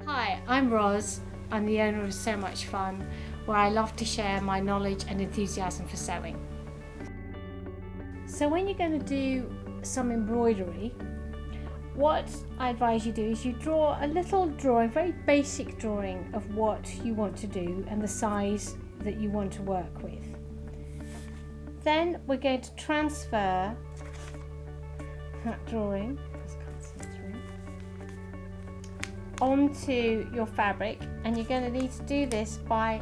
Hi, I'm Roz. I'm the owner of So Much Fun, where I love to share my knowledge and enthusiasm for sewing. So when you're going to do some embroidery, what I advise you do is you draw a little drawing, very basic drawing of what you want to do and the size that you want to work with. Then we're going to transfer that drawing onto your fabric, and you're going to need to do this by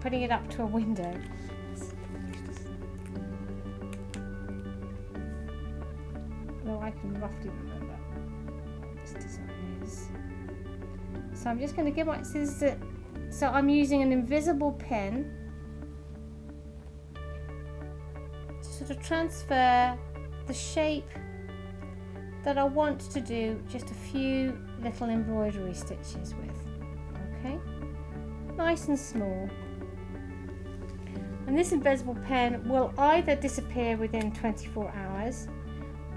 putting it up to a window. Although I can roughly remember what this design is. So I'm just going to give my so I'm using an invisible pen to sort of transfer the shape that I want to do just a few little embroidery stitches with. Okay, nice and small. And this invisible pen will either disappear within 24 hours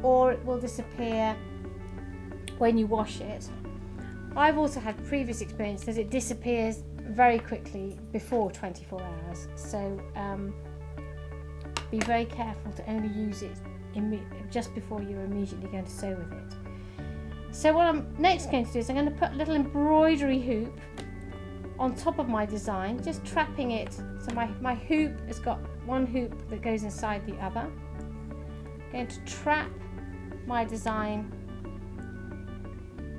or it will disappear when you wash it. I've also had previous experience that it disappears very quickly before 24 hours, so be very careful to only use it just before you're immediately going to sew with it. So what I'm next going to do is I'm going to put a little embroidery hoop on top of my design, just trapping it. So my hoop has got one hoop that goes inside the other. I'm going to trap my design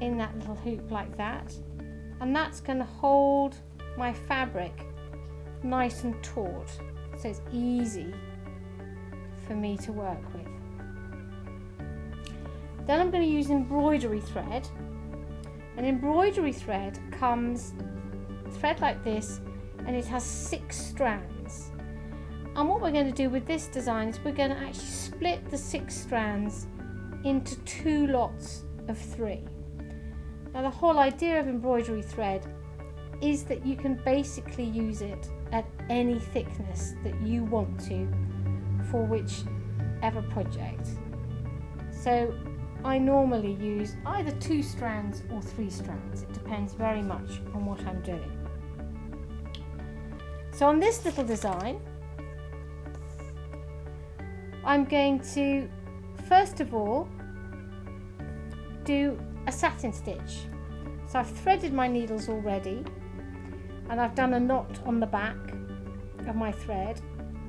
in that little hoop like that, and that's going to hold my fabric nice and taut, so it's easy for me to work with. Then I'm going to use embroidery thread. An embroidery thread comes thread like this, and it has 6 strands. And what we're going to do with this design is we're going to actually split the 6 strands into 2 lots of 3. Now the whole idea of embroidery thread is that you can basically use it at any thickness that you want to for whichever project. So I normally use either 2 strands or 3 strands. It depends very much on what I'm doing. So on this little design, I'm going to first of all do a satin stitch. So I've threaded my needles already, and I've done a knot on the back of my thread,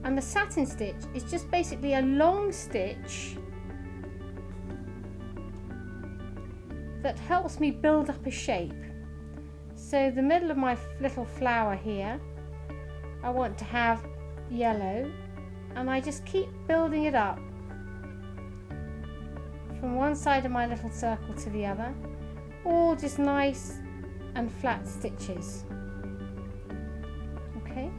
and the satin stitch is just basically a long stitch that helps me build up a shape. So the middle of my little flower here, I want to have yellow, and I just keep building it up from one side of my little circle to the other, all just nice and flat stitches. Okay,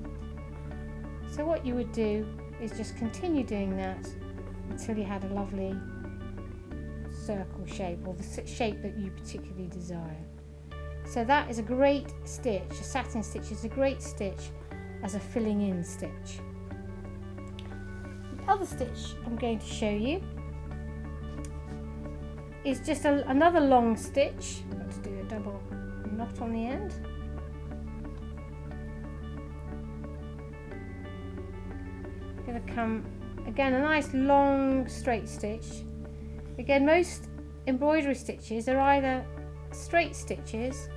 so what you would do is just continue doing that until you had a lovely circle shape, or the shape that you particularly desire. So that is a great stitch. A satin stitch is a great stitch as a filling in stitch. The other stitch I'm going to show you is just another long stitch. Got to do a double knot on the end. Going to come again, a nice long straight stitch. Again, most embroidery stitches are either straight stitches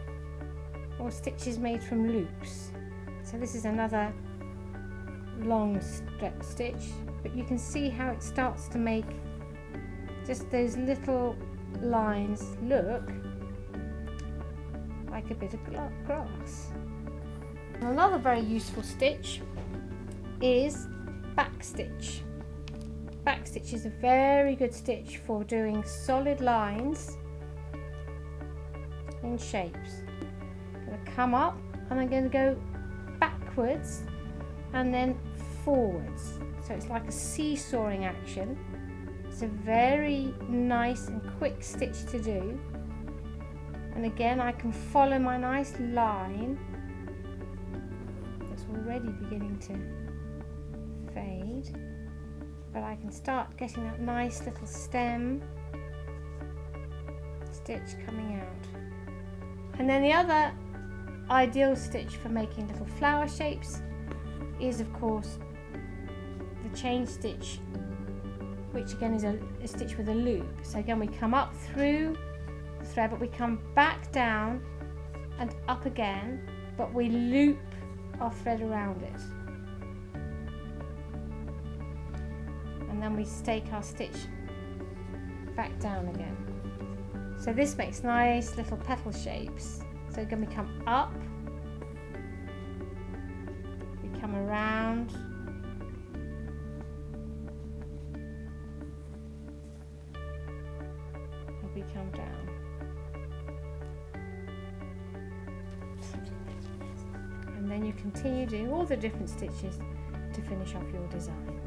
or stitches made from loops. So this is another long stitch, but you can see how it starts to make just those little lines look like a bit of grass. And another very useful stitch is back stitch. Back stitch is a very good stitch for doing solid lines in shapes. I'm going to come up and I'm going to go backwards and then forwards. So it's like a seesawing action. It's a very nice and quick stitch to do. And again, I can follow my nice line that's already beginning to fade. But I can start getting that nice little stem stitch coming out. And then the other ideal stitch for making little flower shapes is, of course, the chain stitch, which again is a stitch with a loop. So again, we come up through the thread, but we come back down and up again, but we loop our thread around it. And then we stake our stitch back down again. So this makes nice little petal shapes. So again, we come up, we come around, and we come down. And then you continue doing all the different stitches to finish off your design.